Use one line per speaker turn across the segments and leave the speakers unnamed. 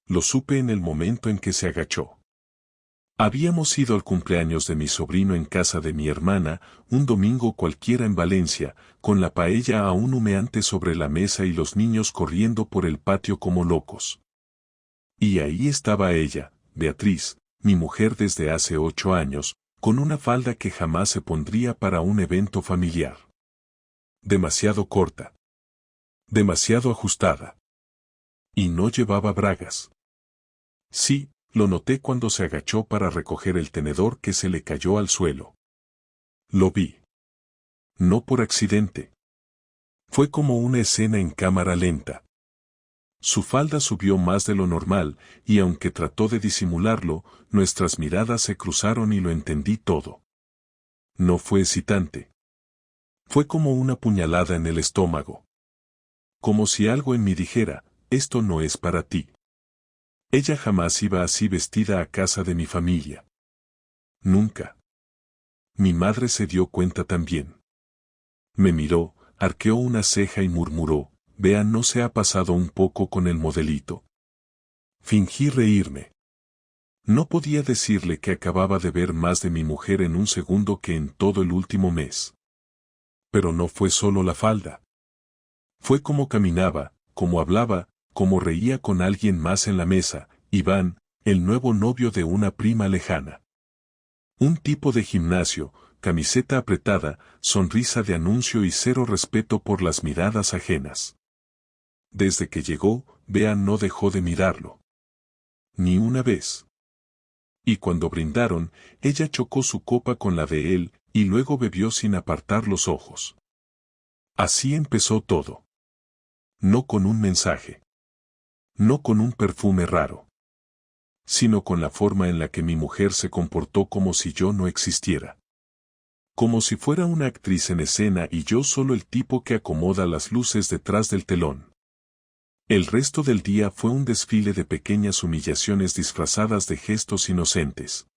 Lo supe en el momento en que se agachó. Habíamos ido al cumpleaños de mi sobrino en casa de mi hermana, un domingo cualquiera en Valencia, con la paella aún humeante sobre la mesa y los niños corriendo por el patio como locos. Y ahí estaba ella, Beatriz, mi mujer desde hace 8 años, con una falda que jamás se pondría para un evento familiar. Demasiado corta. Demasiado ajustada. Y no llevaba bragas. Sí, lo noté cuando se agachó para recoger el tenedor que se le cayó al suelo. Lo vi. No por accidente. Fue como una escena en cámara lenta. Su falda subió más de lo normal, y aunque trató de disimularlo, nuestras miradas se cruzaron y lo entendí todo. No fue excitante. Fue como una puñalada en el estómago. Como si algo en mí dijera, esto no es para ti. Ella jamás iba así vestida a casa de mi familia. Nunca. Mi madre se dio cuenta también. Me miró, arqueó una ceja y murmuró, «Vean, ¿no se ha pasado un poco con el modelito?» Fingí reírme. No podía decirle que acababa de ver más de mi mujer en un segundo que en todo el último mes. Pero no fue solo la falda. Fue cómo caminaba, cómo hablaba, cómo reía con alguien más en la mesa, Iván, el nuevo novio de una prima lejana. Un tipo de gimnasio, camiseta apretada, sonrisa de anuncio y cero respeto por las miradas ajenas. Desde que llegó, Bea no dejó de mirarlo. Ni una vez. Y cuando brindaron, ella chocó su copa con la de él, y luego bebió sin apartar los ojos. Así empezó todo. No con un mensaje. No con un perfume raro. Sino con la forma en la que mi mujer se comportó como si yo no existiera. Como si fuera una actriz en escena y yo solo el tipo que acomoda las luces detrás del telón. El resto del día fue un desfile de pequeñas humillaciones disfrazadas de gestos inocentes.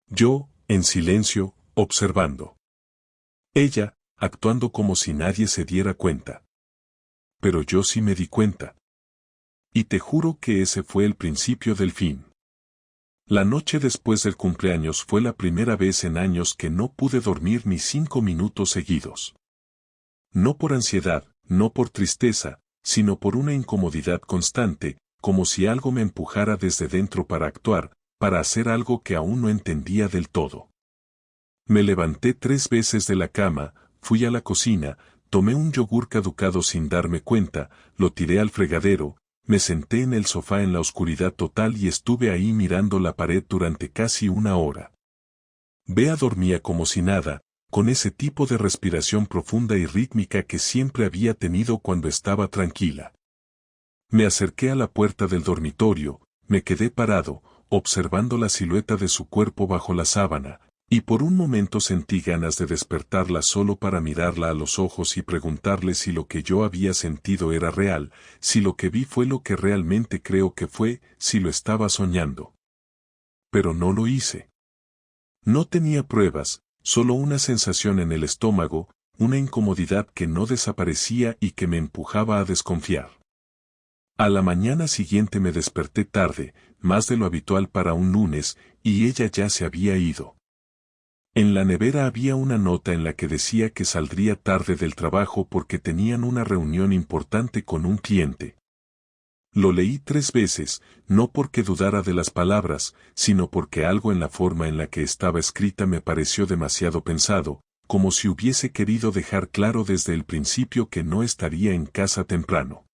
Yo, en silencio, observando. Ella, actuando como si nadie se diera cuenta. Pero yo sí me di cuenta. Y te juro que ese fue el principio del fin. La noche después del cumpleaños fue la primera vez en años que no pude dormir ni 5 minutos seguidos. No por ansiedad, no por tristeza, sino por una incomodidad constante, como si algo me empujara desde dentro para actuar, para hacer algo que aún no entendía del todo. Me levanté 3 veces de la cama, fui a la cocina, tomé un yogur caducado sin darme cuenta, lo tiré al fregadero, me senté en el sofá en la oscuridad total y estuve ahí mirando la pared durante casi 1 hora. Bea dormía como si nada, con ese tipo de respiración profunda y rítmica que siempre había tenido cuando estaba tranquila. Me acerqué a la puerta del dormitorio, me quedé parado, observando la silueta de su cuerpo bajo la sábana, y por un momento sentí ganas de despertarla solo para mirarla a los ojos y preguntarle si lo que yo había sentido era real, si lo que vi fue lo que realmente creo que fue, si lo estaba soñando. Pero no lo hice. No tenía pruebas, solo una sensación en el estómago, una incomodidad que no desaparecía y que me empujaba a desconfiar. A la mañana siguiente me desperté tarde, más de lo habitual para un lunes, y ella ya se había ido. En la nevera había una nota en la que decía que saldría tarde del trabajo porque tenían una reunión importante con un cliente. Lo leí 3 veces, no porque dudara de las palabras, sino porque algo en la forma en la que estaba escrita me pareció demasiado pensado, como si hubiese querido dejar claro desde el principio que no estaría en casa temprano.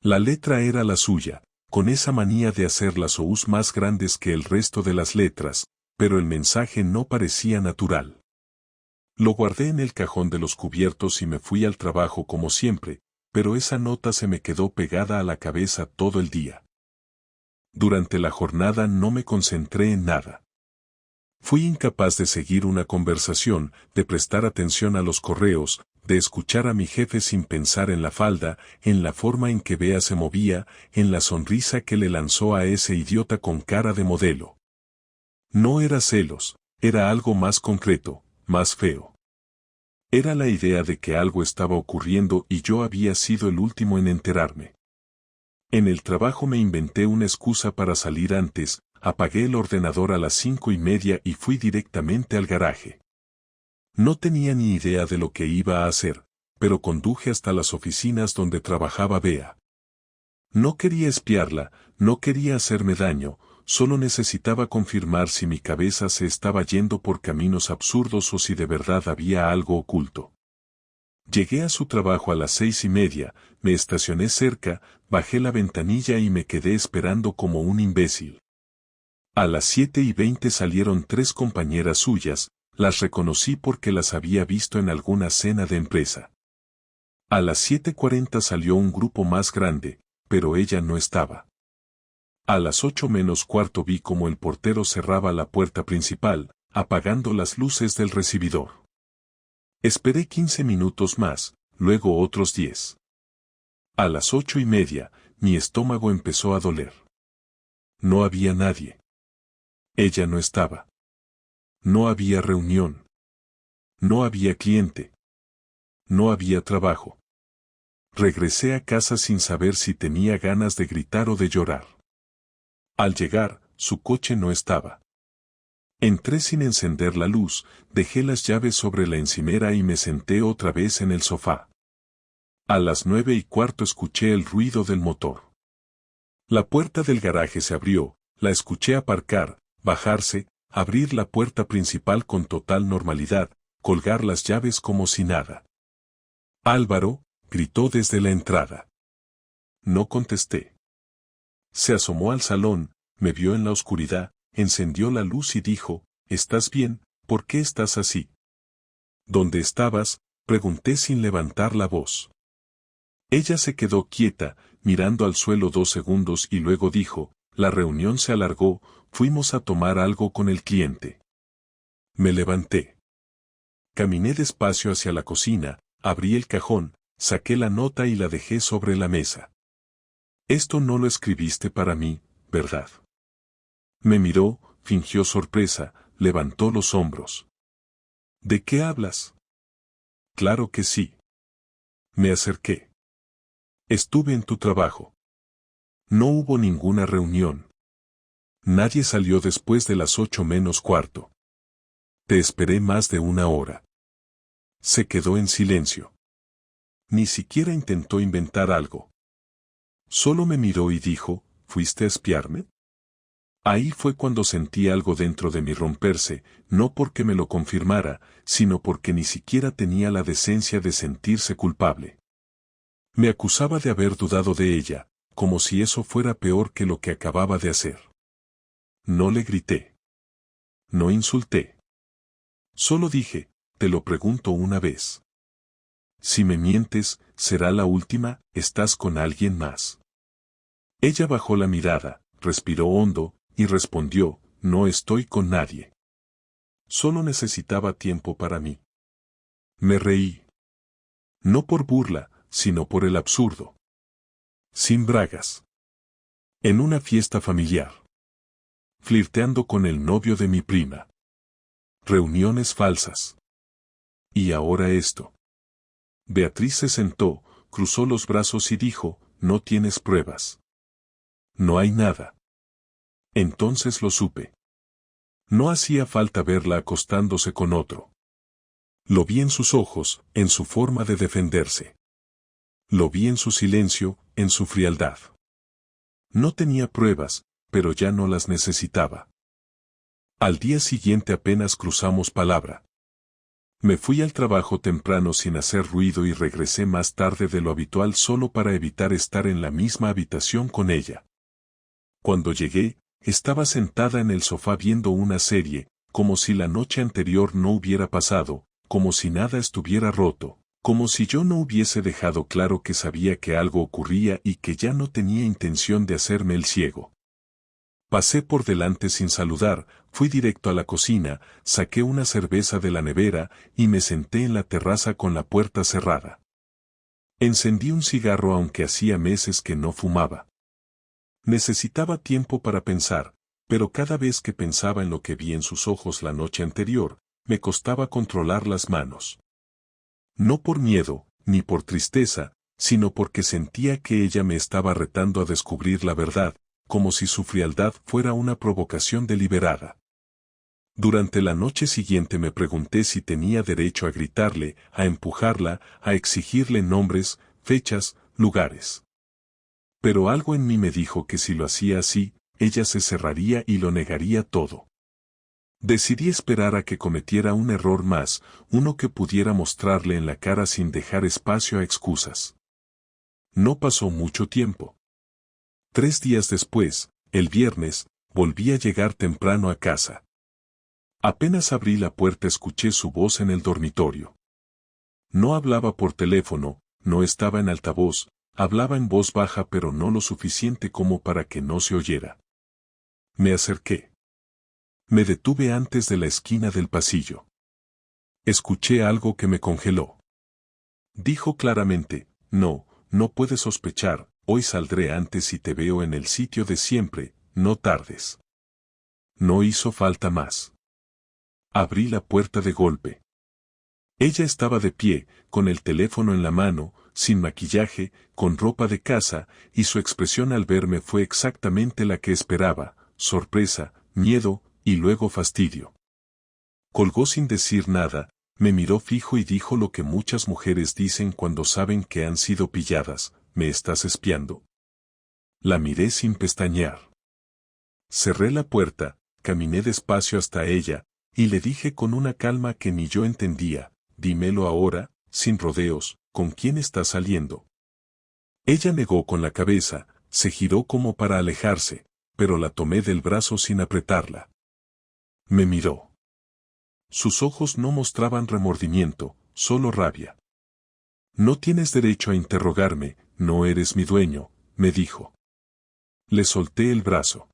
La letra era la suya, con esa manía de hacer las O's más grandes que el resto de las letras, pero el mensaje no parecía natural. Lo guardé en el cajón de los cubiertos y me fui al trabajo como siempre, pero esa nota se me quedó pegada a la cabeza todo el día. Durante la jornada no me concentré en nada. Fui incapaz de seguir una conversación, de prestar atención a los correos, de escuchar a mi jefe sin pensar en la falda, en la forma en que Bea se movía, en la sonrisa que le lanzó a ese idiota con cara de modelo. No era celos, era algo más concreto, más feo. Era la idea de que algo estaba ocurriendo y yo había sido el último en enterarme. En el trabajo me inventé una excusa para salir antes, apagué el ordenador a las 5:30 y fui directamente al garaje. No tenía ni idea de lo que iba a hacer, pero conduje hasta las oficinas donde trabajaba Bea. No quería espiarla, no quería hacerme daño, solo necesitaba confirmar si mi cabeza se estaba yendo por caminos absurdos o si de verdad había algo oculto. Llegué a su trabajo a las 6:30, me estacioné cerca, bajé la ventanilla y me quedé esperando como un imbécil. A las 7:20 salieron 3 compañeras suyas, las reconocí porque las había visto en alguna cena de empresa. A las 7:40 salió un grupo más grande, pero ella no estaba. A las 8:15 vi como el portero cerraba la puerta principal, apagando las luces del recibidor. Esperé 15 minutos más, luego otros 10. A las 8:30, mi estómago empezó a doler. No había nadie. Ella no estaba. No había reunión. No había cliente. No había trabajo. Regresé a casa sin saber si tenía ganas de gritar o de llorar. Al llegar, su coche no estaba. Entré sin encender la luz, dejé las llaves sobre la encimera y me senté otra vez en el sofá. A las 9:15 escuché el ruido del motor. La puerta del garaje se abrió, la escuché aparcar, bajarse, abrir la puerta principal con total normalidad, colgar las llaves como si nada. Álvaro, gritó desde la entrada. No contesté. Se asomó al salón, me vio en la oscuridad, encendió la luz y dijo, ¿estás bien? ¿Por qué estás así? ¿Dónde estabas? Pregunté sin levantar la voz. Ella se quedó quieta, mirando al suelo 2 segundos y luego dijo, la reunión se alargó, fuimos a tomar algo con el cliente. Me levanté. Caminé despacio hacia la cocina, abrí el cajón, saqué la nota y la dejé sobre la mesa. Esto no lo escribiste para mí, ¿verdad? Me miró, fingió sorpresa, levantó los hombros. ¿De qué hablas? Claro que sí. Me acerqué. Estuve en tu trabajo. No hubo ninguna reunión. Nadie salió después de las 8:15. Te esperé más de 1 hora. Se quedó en silencio. Ni siquiera intentó inventar algo. Solo me miró y dijo, ¿fuiste a espiarme? Ahí fue cuando sentí algo dentro de mí romperse, no porque me lo confirmara, sino porque ni siquiera tenía la decencia de sentirse culpable. Me acusaba de haber dudado de ella, como si eso fuera peor que lo que acababa de hacer. No le grité. No insulté. Solo dije, te lo pregunto una vez. Si me mientes, será la última, ¿estás con alguien más? Ella bajó la mirada, respiró hondo, y respondió, no estoy con nadie. Solo necesitaba tiempo para mí. Me reí. No por burla, sino por el absurdo. Sin bragas. En una fiesta familiar. Flirteando con el novio de mi prima. Reuniones falsas. Y ahora esto. Beatriz se sentó, cruzó los brazos y dijo, no tienes pruebas. No hay nada. Entonces lo supe. No hacía falta verla acostándose con otro. Lo vi en sus ojos, en su forma de defenderse. Lo vi en su silencio, en su frialdad. No tenía pruebas, pero ya no las necesitaba. Al día siguiente apenas cruzamos palabra. Me fui al trabajo temprano sin hacer ruido y regresé más tarde de lo habitual solo para evitar estar en la misma habitación con ella. Cuando llegué, estaba sentada en el sofá viendo una serie, como si la noche anterior no hubiera pasado, como si nada estuviera roto, como si yo no hubiese dejado claro que sabía que algo ocurría y que ya no tenía intención de hacerme el ciego. Pasé por delante sin saludar, fui directo a la cocina, saqué una cerveza de la nevera y me senté en la terraza con la puerta cerrada. Encendí un cigarro aunque hacía meses que no fumaba. Necesitaba tiempo para pensar, pero cada vez que pensaba en lo que vi en sus ojos la noche anterior, me costaba controlar las manos. No por miedo, ni por tristeza, sino porque sentía que ella me estaba retando a descubrir la verdad, como si su frialdad fuera una provocación deliberada. Durante la noche siguiente me pregunté si tenía derecho a gritarle, a empujarla, a exigirle nombres, fechas, lugares. Pero algo en mí me dijo que si lo hacía así, ella se cerraría y lo negaría todo. Decidí esperar a que cometiera un error más, uno que pudiera mostrarle en la cara sin dejar espacio a excusas. No pasó mucho tiempo. 3 días después, el viernes, volví a llegar temprano a casa. Apenas abrí la puerta escuché su voz en el dormitorio. No hablaba por teléfono, no estaba en altavoz, hablaba en voz baja pero no lo suficiente como para que no se oyera. Me acerqué. Me detuve antes de la esquina del pasillo. Escuché algo que me congeló. Dijo claramente, no puedes sospechar, hoy saldré antes y te veo en el sitio de siempre, no tardes. No hizo falta más. Abrí la puerta de golpe. Ella estaba de pie, con el teléfono en la mano, sin maquillaje, con ropa de casa, y su expresión al verme fue exactamente la que esperaba, sorpresa, miedo, y luego fastidio. Colgó sin decir nada, me miró fijo y dijo lo que muchas mujeres dicen cuando saben que han sido pilladas, ¿me estás espiando? La miré sin pestañear. Cerré la puerta, caminé despacio hasta ella, y le dije con una calma que ni yo entendía, dímelo ahora, sin rodeos, ¿con quién estás saliendo? Ella negó con la cabeza, se giró como para alejarse, pero la tomé del brazo sin apretarla. Me miró. Sus ojos no mostraban remordimiento, solo rabia. No tienes derecho a interrogarme, no eres mi dueño, me dijo. Le solté el brazo.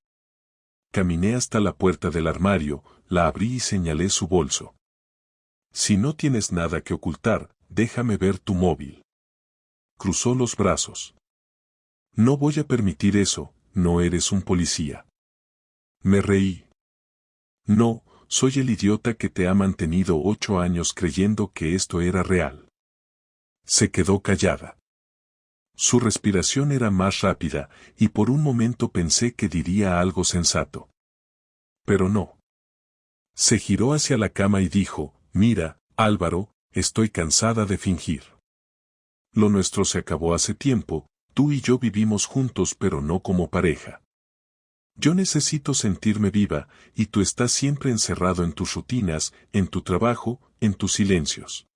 Caminé hasta la puerta del armario, la abrí y señalé su bolso. Si no tienes nada que ocultar, déjame ver tu móvil. Cruzó los brazos. No voy a permitir eso, no eres un policía. Me reí. No, soy el idiota que te ha mantenido 8 años creyendo que esto era real. Se quedó callada. Su respiración era más rápida, y por un momento pensé que diría algo sensato. Pero no. Se giró hacia la cama y dijo, mira, Álvaro, estoy cansada de fingir. Lo nuestro se acabó hace tiempo, tú y yo vivimos juntos pero no como pareja. Yo necesito sentirme viva, y tú estás siempre encerrado en tus rutinas, en tu trabajo, en tus silencios.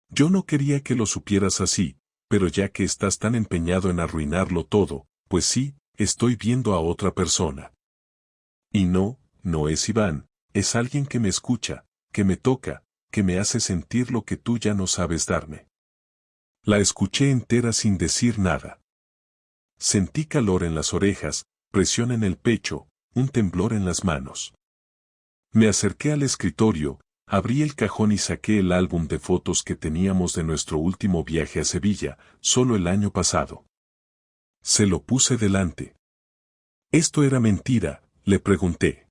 Yo no quería que lo supieras así, pero ya que estás tan empeñado en arruinarlo todo, pues sí, estoy viendo a otra persona. Y no es Iván, es alguien que me escucha, que me toca, que me hace sentir lo que tú ya no sabes darme. La escuché entera sin decir nada. Sentí calor en las orejas, presión en el pecho, un temblor en las manos. Me acerqué al escritorio, abrí el cajón y saqué el álbum de fotos que teníamos de nuestro último viaje a Sevilla, solo el año pasado. Se lo puse delante. ¿Esto era mentira?, le pregunté.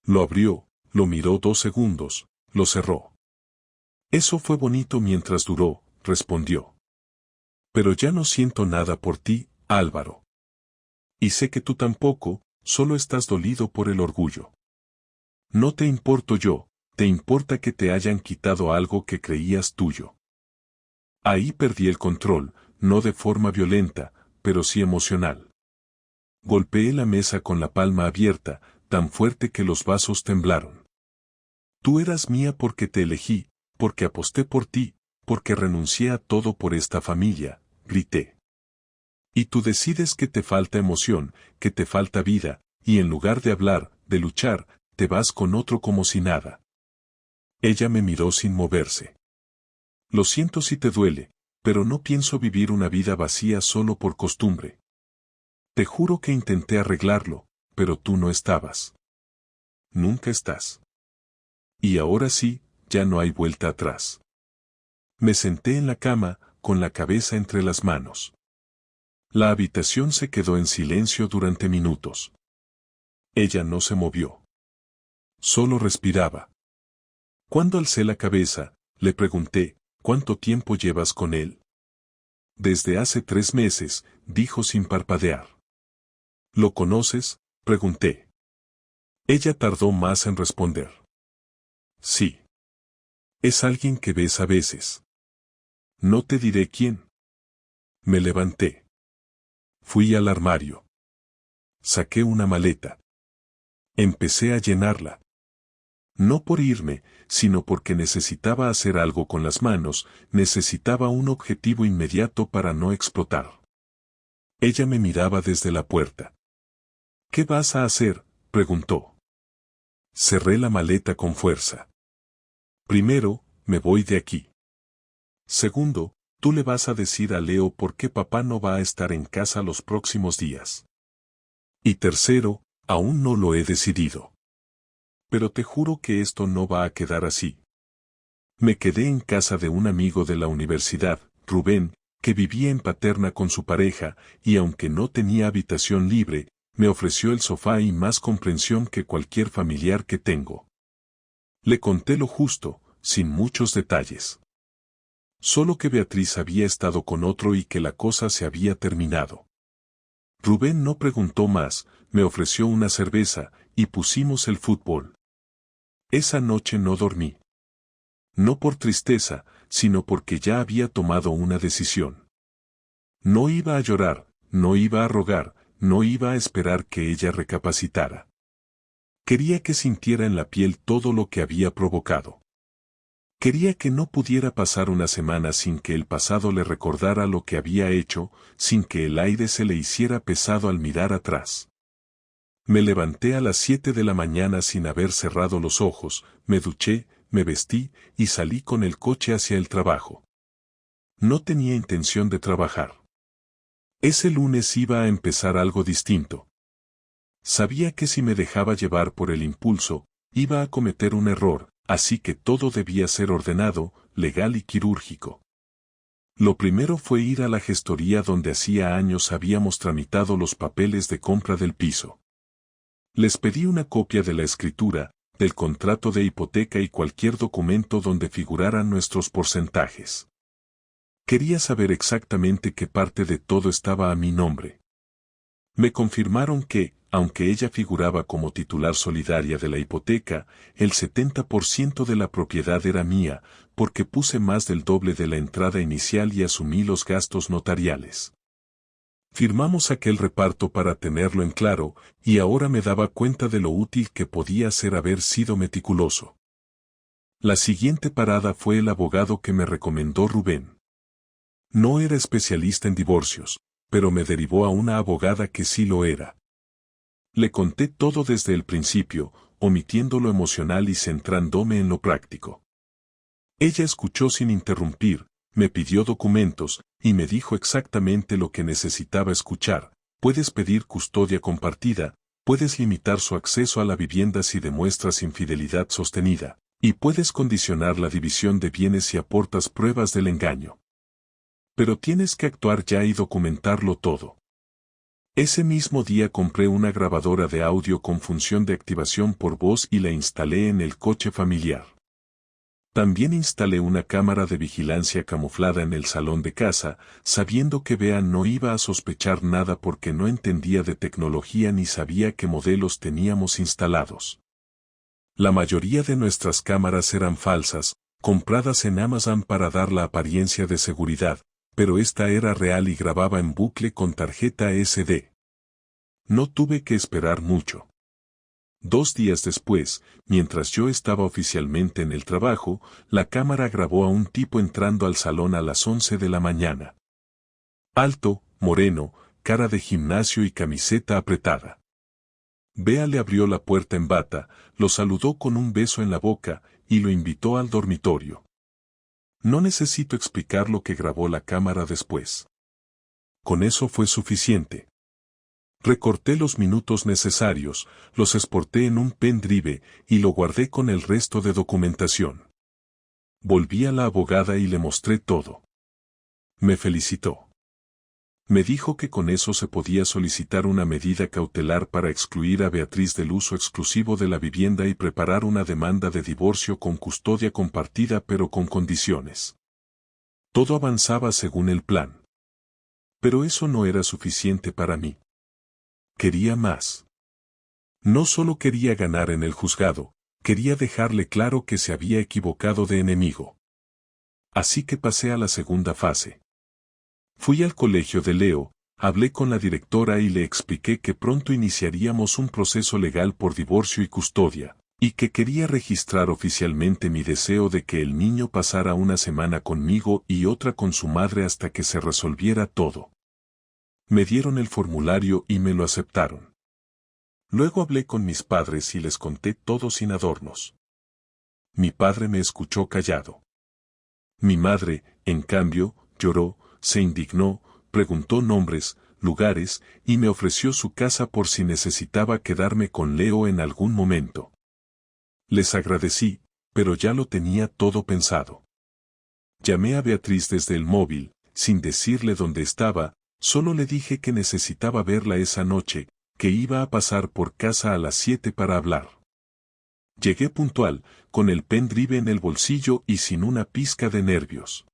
Lo abrió, lo miró 2 segundos, lo cerró. Eso fue bonito mientras duró, respondió. Pero ya no siento nada por ti, Álvaro. Y sé que tú tampoco, solo estás dolido por el orgullo. No te importo yo, te importa que te hayan quitado algo que creías tuyo. Ahí perdí el control, no de forma violenta, pero sí emocional. Golpeé la mesa con la palma abierta, tan fuerte que los vasos temblaron. Tú eras mía porque te elegí, porque aposté por ti, porque renuncié a todo por esta familia, grité. Y tú decides que te falta emoción, que te falta vida, y en lugar de hablar, de luchar, te vas con otro como si nada. Ella me miró sin moverse. Lo siento si te duele, pero no pienso vivir una vida vacía solo por costumbre. Te juro que intenté arreglarlo, pero tú no estabas. Nunca estás. Y ahora sí, ya no hay vuelta atrás. Me senté en la cama, con la cabeza entre las manos. La habitación se quedó en silencio durante minutos. Ella no se movió. Solo respiraba. Cuando alcé la cabeza, le pregunté, ¿cuánto tiempo llevas con él? desde hace 3 meses, dijo sin parpadear. ¿Lo conoces?, pregunté. Ella tardó más en responder. Sí. Es alguien que ves a veces. No te diré quién. Me levanté. Fui al armario. Saqué una maleta. Empecé a llenarla. No por irme, sino porque necesitaba hacer algo con las manos, necesitaba un objetivo inmediato para no explotar. Ella me miraba desde la puerta. ¿Qué vas a hacer?, preguntó. Cerré la maleta con fuerza. Primero, me voy de aquí. Segundo, tú le vas a decir a Leo por qué papá no va a estar en casa los próximos días. Y tercero, aún no lo he decidido. Pero te juro que esto no va a quedar así. Me quedé en casa de un amigo de la universidad, Rubén, que vivía en Paterna con su pareja, y aunque no tenía habitación libre, me ofreció el sofá y más comprensión que cualquier familiar que tengo. Le conté lo justo, sin muchos detalles. Solo que Beatriz había estado con otro y que la cosa se había terminado. Rubén no preguntó más, me ofreció una cerveza, y pusimos el fútbol. Esa noche no dormí. No por tristeza, sino porque ya había tomado una decisión. No iba a llorar, no iba a rogar, no iba a esperar que ella recapacitara. Quería que sintiera en la piel todo lo que había provocado. Quería que no pudiera pasar una semana sin que el pasado le recordara lo que había hecho, sin que el aire se le hiciera pesado al mirar atrás. Me levanté a las 7 de la mañana sin haber cerrado los ojos, me duché, me vestí y salí con el coche hacia el trabajo. No tenía intención de trabajar. Ese lunes iba a empezar algo distinto. Sabía que si me dejaba llevar por el impulso, iba a cometer un error, así que todo debía ser ordenado, legal y quirúrgico. Lo primero fue ir a la gestoría donde hacía años habíamos tramitado los papeles de compra del piso. Les pedí una copia de la escritura, del contrato de hipoteca y cualquier documento donde figuraran nuestros porcentajes. Quería saber exactamente qué parte de todo estaba a mi nombre. Me confirmaron que, aunque ella figuraba como titular solidaria de la hipoteca, el 70% de la propiedad era mía, porque puse más del doble de la entrada inicial y asumí los gastos notariales. Firmamos aquel reparto para tenerlo en claro, y ahora me daba cuenta de lo útil que podía ser haber sido meticuloso. La siguiente parada fue el abogado que me recomendó Rubén. No era especialista en divorcios, pero me derivó a una abogada que sí lo era. Le conté todo desde el principio, omitiendo lo emocional y centrándome en lo práctico. Ella escuchó sin interrumpir, me pidió documentos, y me dijo exactamente lo que necesitaba escuchar. Puedes pedir custodia compartida, puedes limitar su acceso a la vivienda si demuestras infidelidad sostenida, y puedes condicionar la división de bienes si aportas pruebas del engaño. Pero tienes que actuar ya y documentarlo todo. Ese mismo día compré una grabadora de audio con función de activación por voz y la instalé en el coche familiar. También instalé una cámara de vigilancia camuflada en el salón de casa, sabiendo que Bea no iba a sospechar nada porque no entendía de tecnología ni sabía qué modelos teníamos instalados. La mayoría de nuestras cámaras eran falsas, compradas en Amazon para dar la apariencia de seguridad, pero esta era real y grababa en bucle con tarjeta SD. No tuve que esperar mucho. 2 días después, mientras yo estaba oficialmente en el trabajo, la cámara grabó a un tipo entrando al salón a las 11 de la mañana. Alto, moreno, cara de gimnasio y camiseta apretada. Bea le abrió la puerta en bata, lo saludó con un beso en la boca y lo invitó al dormitorio. No necesito explicar lo que grabó la cámara después. Con eso fue suficiente. Recorté los minutos necesarios, los exporté en un pendrive y lo guardé con el resto de documentación. Volví a la abogada y le mostré todo. Me felicitó. Me dijo que con eso se podía solicitar una medida cautelar para excluir a Beatriz del uso exclusivo de la vivienda y preparar una demanda de divorcio con custodia compartida pero con condiciones. Todo avanzaba según el plan. Pero eso no era suficiente para mí. Quería más. No solo quería ganar en el juzgado, quería dejarle claro que se había equivocado de enemigo. Así que pasé a la segunda fase. Fui al colegio de Leo, hablé con la directora y le expliqué que pronto iniciaríamos un proceso legal por divorcio y custodia, y que quería registrar oficialmente mi deseo de que el niño pasara una semana conmigo y otra con su madre hasta que se resolviera todo. Me dieron el formulario y me lo aceptaron. Luego hablé con mis padres y les conté todo sin adornos. Mi padre me escuchó callado. Mi madre, en cambio, lloró, se indignó, preguntó nombres, lugares, y me ofreció su casa por si necesitaba quedarme con Leo en algún momento. Les agradecí, pero ya lo tenía todo pensado. Llamé a Beatriz desde el móvil, sin decirle dónde estaba, solo le dije que necesitaba verla esa noche, que iba a pasar por casa a las 7 para hablar. Llegué puntual, con el pendrive en el bolsillo y sin una pizca de nervios.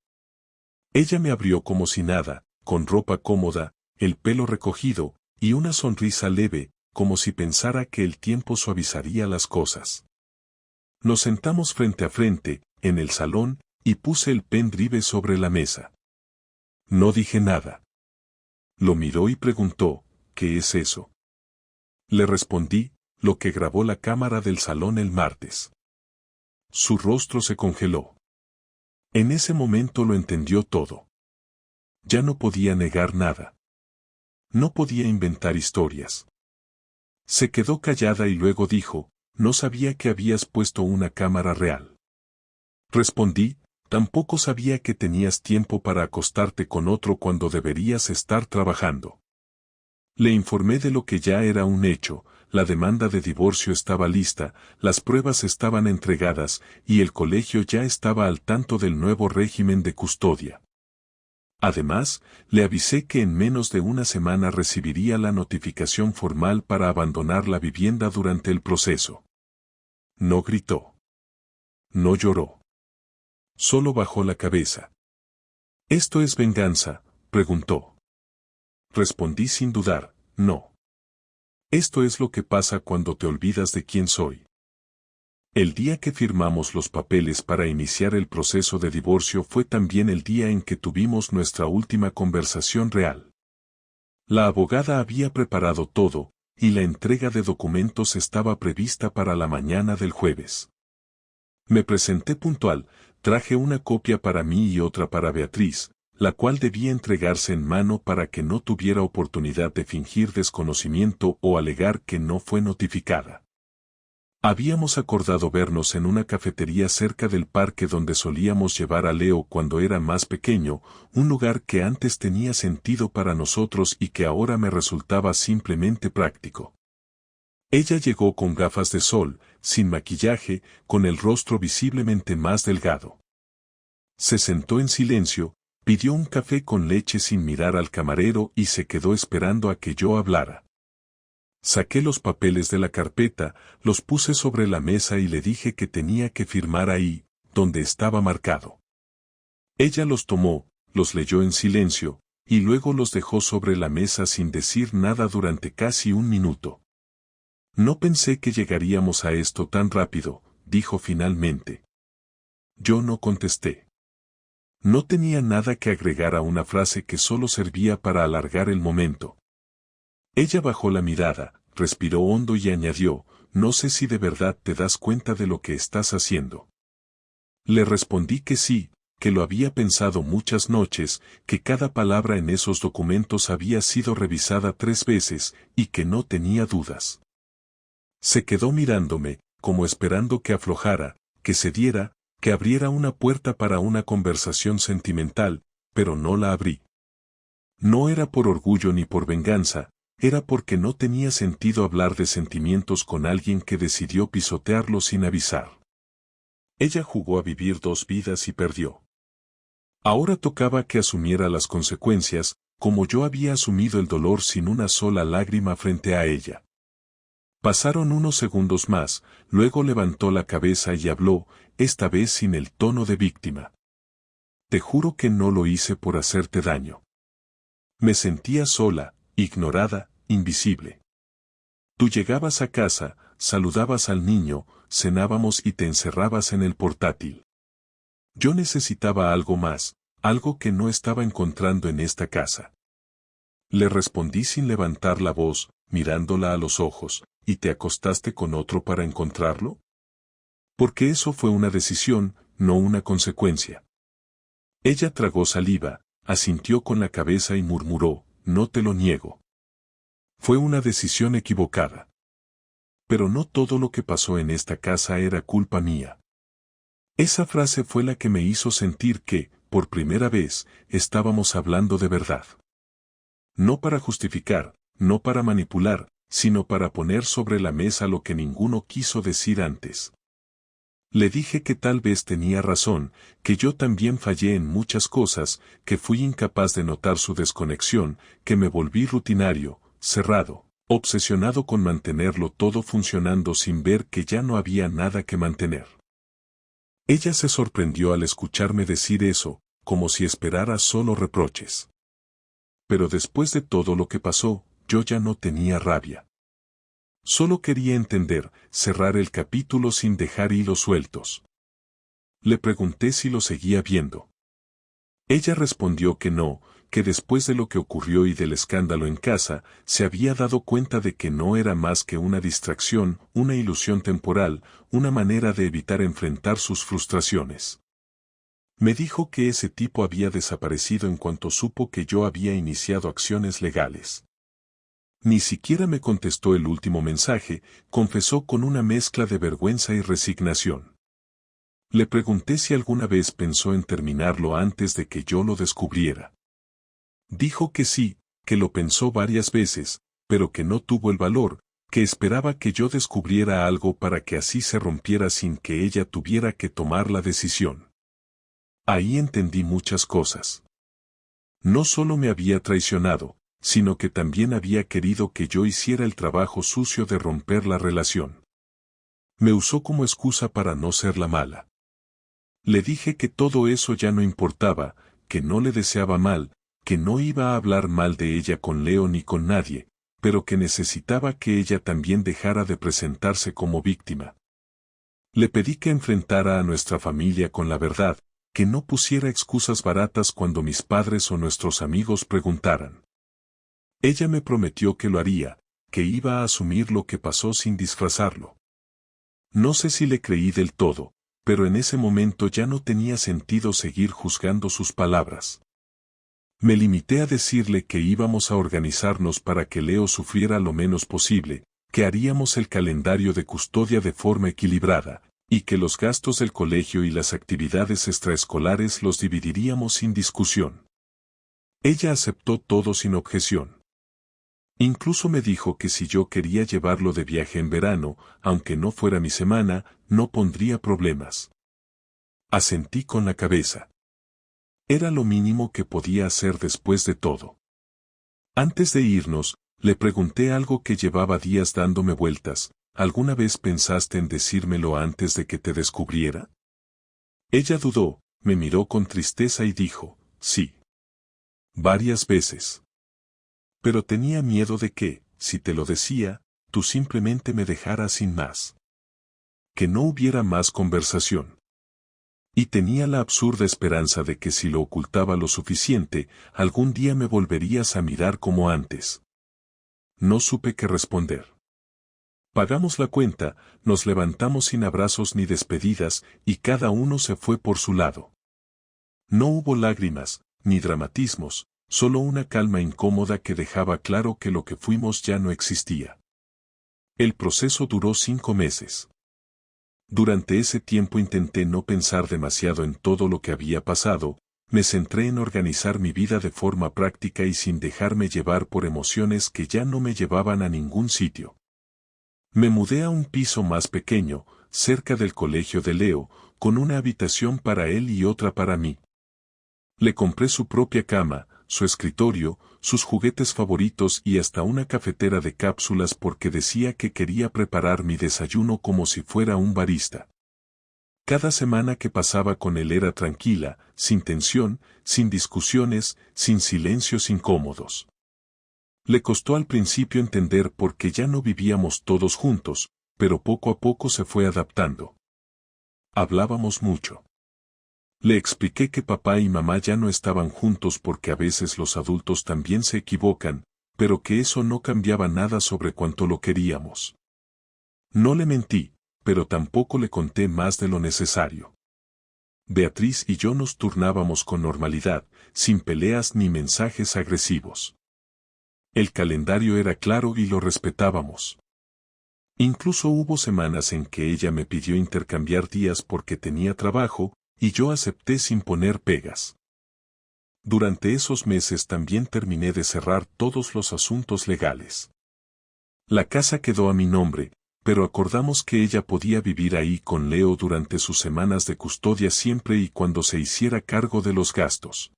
Ella me abrió como si nada, con ropa cómoda, el pelo recogido, y una sonrisa leve, como si pensara que el tiempo suavizaría las cosas. Nos sentamos frente a frente, en el salón, y puse el pendrive sobre la mesa. No dije nada. Lo miró y preguntó, ¿qué es eso? Le respondí, lo que grabó la cámara del salón el martes. Su rostro se congeló. En ese momento lo entendió todo. Ya no podía negar nada. No podía inventar historias. Se quedó callada y luego dijo, no sabía que habías puesto una cámara real. Respondí, tampoco sabía que tenías tiempo para acostarte con otro cuando deberías estar trabajando. Le informé de lo que ya era un hecho, la demanda de divorcio estaba lista, las pruebas estaban entregadas y el colegio ya estaba al tanto del nuevo régimen de custodia. Además, le avisé que en menos de una semana recibiría la notificación formal para abandonar la vivienda durante el proceso. No gritó. No lloró. Solo bajó la cabeza. ¿Esto es venganza?, preguntó. Respondí sin dudar, no. Esto es lo que pasa cuando te olvidas de quién soy. El día que firmamos los papeles para iniciar el proceso de divorcio fue también el día en que tuvimos nuestra última conversación real. La abogada había preparado todo, y la entrega de documentos estaba prevista para la mañana del jueves. Me presenté puntual, traje una copia para mí y otra para Beatriz, la cual debía entregarse en mano para que no tuviera oportunidad de fingir desconocimiento o alegar que no fue notificada. Habíamos acordado vernos en una cafetería cerca del parque donde solíamos llevar a Leo cuando era más pequeño, un lugar que antes tenía sentido para nosotros y que ahora me resultaba simplemente práctico. Ella llegó con gafas de sol, sin maquillaje, con el rostro visiblemente más delgado. Se sentó en silencio, pidió un café con leche sin mirar al camarero y se quedó esperando a que yo hablara. Saqué los papeles de la carpeta, los puse sobre la mesa y le dije que tenía que firmar ahí, donde estaba marcado. Ella los tomó, los leyó en silencio, y luego los dejó sobre la mesa sin decir nada durante casi un minuto. No pensé que llegaríamos a esto tan rápido, dijo finalmente. Yo no contesté. No tenía nada que agregar a una frase que solo servía para alargar el momento. Ella bajó la mirada, respiró hondo y añadió, no sé si de verdad te das cuenta de lo que estás haciendo. Le respondí que sí, que lo había pensado muchas noches, que cada palabra en esos documentos había sido revisada 3 veces, y que no tenía dudas. Se quedó mirándome, como esperando que aflojara, que cediera, que abriera una puerta para una conversación sentimental, pero no la abrí. No era por orgullo ni por venganza, era porque no tenía sentido hablar de sentimientos con alguien que decidió pisotearlo sin avisar. Ella jugó a vivir 2 vidas y perdió. Ahora tocaba que asumiera las consecuencias, como yo había asumido el dolor sin una sola lágrima frente a ella. Pasaron unos segundos más, luego levantó la cabeza y habló, esta vez sin el tono de víctima. Te juro que no lo hice por hacerte daño. Me sentía sola, ignorada, invisible. Tú llegabas a casa, saludabas al niño, cenábamos y te encerrabas en el portátil. Yo necesitaba algo más, algo que no estaba encontrando en esta casa. Le respondí sin levantar la voz, mirándola a los ojos, ¿y te acostaste con otro para encontrarlo? Porque eso fue una decisión, no una consecuencia. Ella tragó saliva, asintió con la cabeza y murmuró, no te lo niego. Fue una decisión equivocada. Pero no todo lo que pasó en esta casa era culpa mía. Esa frase fue la que me hizo sentir que, por primera vez, estábamos hablando de verdad. No para justificar, no para manipular, sino para poner sobre la mesa lo que ninguno quiso decir antes. Le dije que tal vez tenía razón, que yo también fallé en muchas cosas, que fui incapaz de notar su desconexión, que me volví rutinario, cerrado, obsesionado con mantenerlo todo funcionando sin ver que ya no había nada que mantener. Ella se sorprendió al escucharme decir eso, como si esperara solo reproches. Pero después de todo lo que pasó, yo ya no tenía rabia. Solo quería entender, cerrar el capítulo sin dejar hilos sueltos. Le pregunté si lo seguía viendo. Ella respondió que no, que después de lo que ocurrió y del escándalo en casa, se había dado cuenta de que no era más que una distracción, una ilusión temporal, una manera de evitar enfrentar sus frustraciones. Me dijo que ese tipo había desaparecido en cuanto supo que yo había iniciado acciones legales. Ni siquiera me contestó el último mensaje, confesó con una mezcla de vergüenza y resignación. Le pregunté si alguna vez pensó en terminarlo antes de que yo lo descubriera. Dijo que sí, que lo pensó varias veces, pero que no tuvo el valor, que esperaba que yo descubriera algo para que así se rompiera sin que ella tuviera que tomar la decisión. Ahí entendí muchas cosas. No solo me había traicionado, sino que también había querido que yo hiciera el trabajo sucio de romper la relación. Me usó como excusa para no ser la mala. Le dije que todo eso ya no importaba, que no le deseaba mal, que no iba a hablar mal de ella con Leo ni con nadie, pero que necesitaba que ella también dejara de presentarse como víctima. Le pedí que enfrentara a nuestra familia con la verdad, que no pusiera excusas baratas cuando mis padres o nuestros amigos preguntaran. Ella me prometió que lo haría, que iba a asumir lo que pasó sin disfrazarlo. No sé si le creí del todo, pero en ese momento ya no tenía sentido seguir juzgando sus palabras. Me limité a decirle que íbamos a organizarnos para que Leo sufriera lo menos posible, que haríamos el calendario de custodia de forma equilibrada, y que los gastos del colegio y las actividades extraescolares los dividiríamos sin discusión. Ella aceptó todo sin objeción. Incluso me dijo que si yo quería llevarlo de viaje en verano, aunque no fuera mi semana, no pondría problemas. Asentí con la cabeza. Era lo mínimo que podía hacer después de todo. Antes de irnos, le pregunté algo que llevaba días dándome vueltas. ¿Alguna vez pensaste en decírmelo antes de que te descubriera? Ella dudó, me miró con tristeza y dijo, sí. Varias veces. Pero tenía miedo de que, si te lo decía, tú simplemente me dejaras sin más. Que no hubiera más conversación. Y tenía la absurda esperanza de que si lo ocultaba lo suficiente, algún día me volverías a mirar como antes. No supe qué responder. Pagamos la cuenta, nos levantamos sin abrazos ni despedidas, y cada uno se fue por su lado. No hubo lágrimas, ni dramatismos, solo una calma incómoda que dejaba claro que lo que fuimos ya no existía. El proceso duró 5 meses. Durante ese tiempo intenté no pensar demasiado en todo lo que había pasado, me centré en organizar mi vida de forma práctica y sin dejarme llevar por emociones que ya no me llevaban a ningún sitio. Me mudé a un piso más pequeño, cerca del colegio de Leo, con una habitación para él y otra para mí. Le compré su propia cama, su escritorio, sus juguetes favoritos y hasta una cafetera de cápsulas porque decía que quería preparar mi desayuno como si fuera un barista. Cada semana que pasaba con él era tranquila, sin tensión, sin discusiones, sin silencios incómodos. Le costó al principio entender por qué ya no vivíamos todos juntos, pero poco a poco se fue adaptando. Hablábamos mucho. Le expliqué que papá y mamá ya no estaban juntos porque a veces los adultos también se equivocan, pero que eso no cambiaba nada sobre cuánto lo queríamos. No le mentí, pero tampoco le conté más de lo necesario. Beatriz y yo nos turnábamos con normalidad, sin peleas ni mensajes agresivos. El calendario era claro y lo respetábamos. Incluso hubo semanas en que ella me pidió intercambiar días porque tenía trabajo, y yo acepté sin poner pegas. Durante esos meses también terminé de cerrar todos los asuntos legales. La casa quedó a mi nombre, pero acordamos que ella podía vivir ahí con Leo durante sus semanas de custodia siempre y cuando se hiciera cargo de los gastos.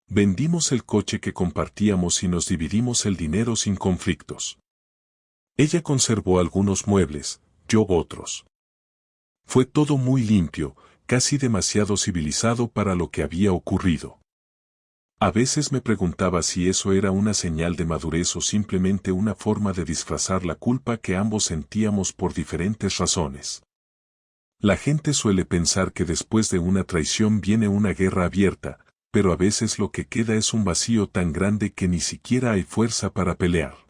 Vendimos el coche que compartíamos y nos dividimos el dinero sin conflictos. Ella conservó algunos muebles, yo otros. Fue todo muy limpio, casi demasiado civilizado para lo que había ocurrido. A veces me preguntaba si eso era una señal de madurez o simplemente una forma de disfrazar la culpa que ambos sentíamos por diferentes razones. La gente suele pensar que después de una traición viene una guerra abierta, pero a veces lo que queda es un vacío tan grande que ni siquiera hay fuerza para pelear.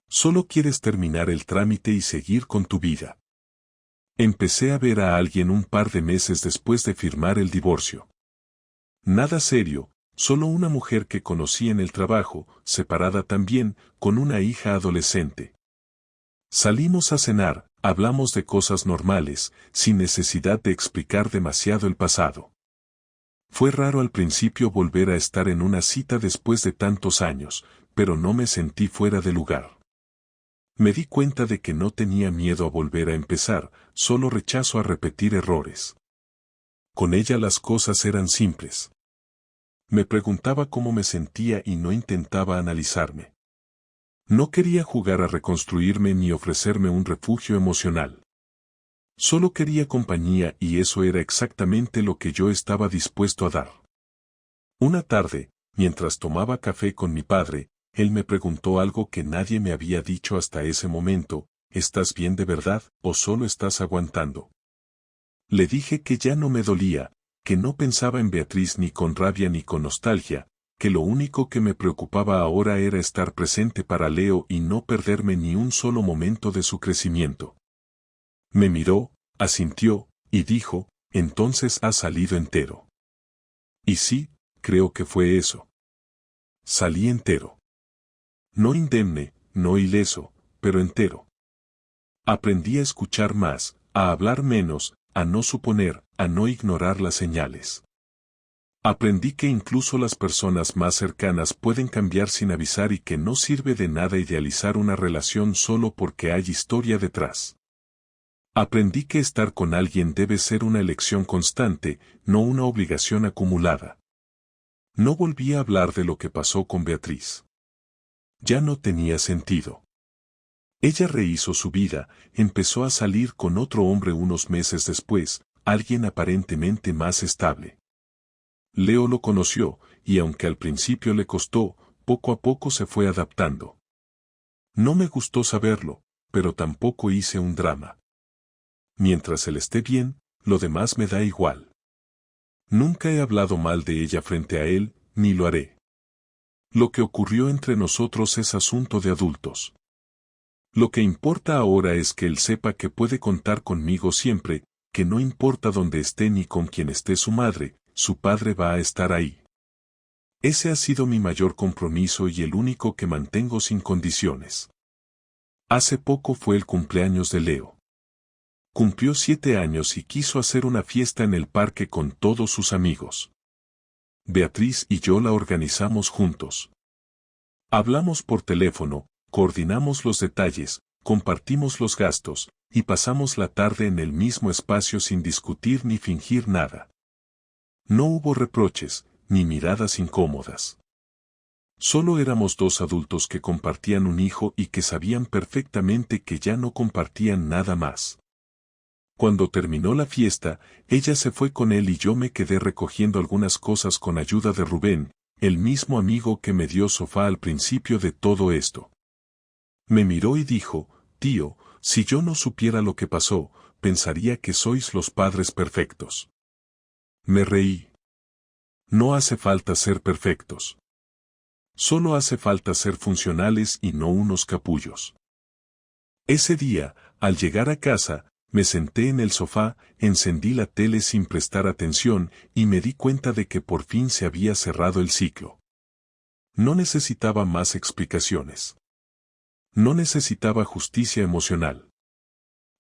Solo quieres terminar el trámite y seguir con tu vida. Empecé a ver a alguien un par de meses después de firmar el divorcio. Nada serio, solo una mujer que conocí en el trabajo, separada también, con una hija adolescente. Salimos a cenar, hablamos de cosas normales, sin necesidad de explicar demasiado el pasado. Fue raro al principio volver a estar en una cita después de tantos años, pero no me sentí fuera de lugar. Me di cuenta de que no tenía miedo a volver a empezar, solo rechazo a repetir errores. Con ella las cosas eran simples. Me preguntaba cómo me sentía y no intentaba analizarme. No quería jugar a reconstruirme ni ofrecerme un refugio emocional. Solo quería compañía y eso era exactamente lo que yo estaba dispuesto a dar. Una tarde, mientras tomaba café con mi padre, él me preguntó algo que nadie me había dicho hasta ese momento: ¿estás bien de verdad o solo estás aguantando? Le dije que ya no me dolía, que no pensaba en Beatriz ni con rabia ni con nostalgia, que lo único que me preocupaba ahora era estar presente para Leo y no perderme ni un solo momento de su crecimiento. Me miró, asintió, y dijo: entonces has salido entero. Y sí, creo que fue eso. Salí entero. No indemne, no ileso, pero entero. Aprendí a escuchar más, a hablar menos, a no suponer, a no ignorar las señales. Aprendí que incluso las personas más cercanas pueden cambiar sin avisar y que no sirve de nada idealizar una relación solo porque hay historia detrás. Aprendí que estar con alguien debe ser una elección constante, no una obligación acumulada. No volví a hablar de lo que pasó con Beatriz. Ya no tenía sentido. Ella rehizo su vida, empezó a salir con otro hombre unos meses después, alguien aparentemente más estable. Leo lo conoció, y aunque al principio le costó, poco a poco se fue adaptando. No me gustó saberlo, pero tampoco hice un drama. Mientras él esté bien, lo demás me da igual. Nunca he hablado mal de ella frente a él, ni lo haré. Lo que ocurrió entre nosotros es asunto de adultos. Lo que importa ahora es que él sepa que puede contar conmigo siempre, que no importa dónde esté ni con quién esté su madre, su padre va a estar ahí. Ese ha sido mi mayor compromiso y el único que mantengo sin condiciones. Hace poco fue el cumpleaños de Leo. Cumplió 7 años y quiso hacer una fiesta en el parque con todos sus amigos. Beatriz y yo la organizamos juntos. Hablamos por teléfono, coordinamos los detalles, compartimos los gastos, y pasamos la tarde en el mismo espacio sin discutir ni fingir nada. No hubo reproches, ni miradas incómodas. Solo éramos dos adultos que compartían un hijo y que sabían perfectamente que ya no compartían nada más. Cuando terminó la fiesta, ella se fue con él y yo me quedé recogiendo algunas cosas con ayuda de Rubén, el mismo amigo que me dio sofá al principio de todo esto. Me miró y dijo, tío, si yo no supiera lo que pasó, pensaría que sois los padres perfectos. Me reí. No hace falta ser perfectos. Solo hace falta ser funcionales y no unos capullos. Ese día, al llegar a casa, me senté en el sofá, encendí la tele sin prestar atención y me di cuenta de que por fin se había cerrado el ciclo. No necesitaba más explicaciones. No necesitaba justicia emocional.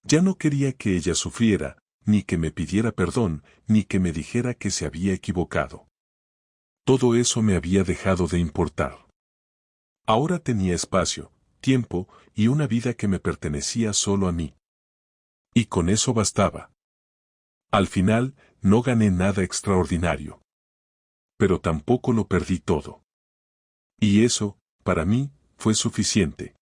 Ya no quería que ella sufriera, ni que me pidiera perdón, ni que me dijera que se había equivocado. Todo eso me había dejado de importar. Ahora tenía espacio, tiempo y una vida que me pertenecía solo a mí. Y con eso bastaba. Al final, no gané nada extraordinario. Pero tampoco lo perdí todo. Y eso, para mí, fue suficiente.